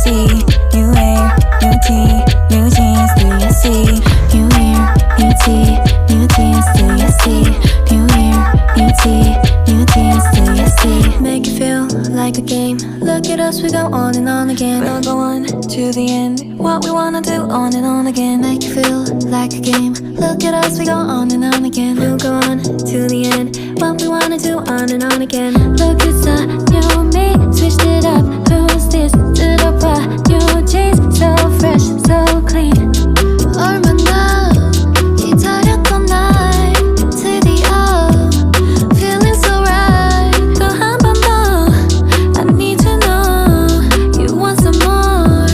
see? New hair, new tee, new jeans, do you see? New hair, new tee, new jeans, do you see? New hair, new tee, new jeans, do you see? Make it feel like a game. Look at us, we go on and on again. We'll go on to the end. What we wanna do on and on again. Make it feel like a game. Look at us, we go on and on again. We'll go on to the end. What we wanna do on and on again. Look, it's a new me, switched it up. Who's this? Did I buy new jeans? So fresh, so clean.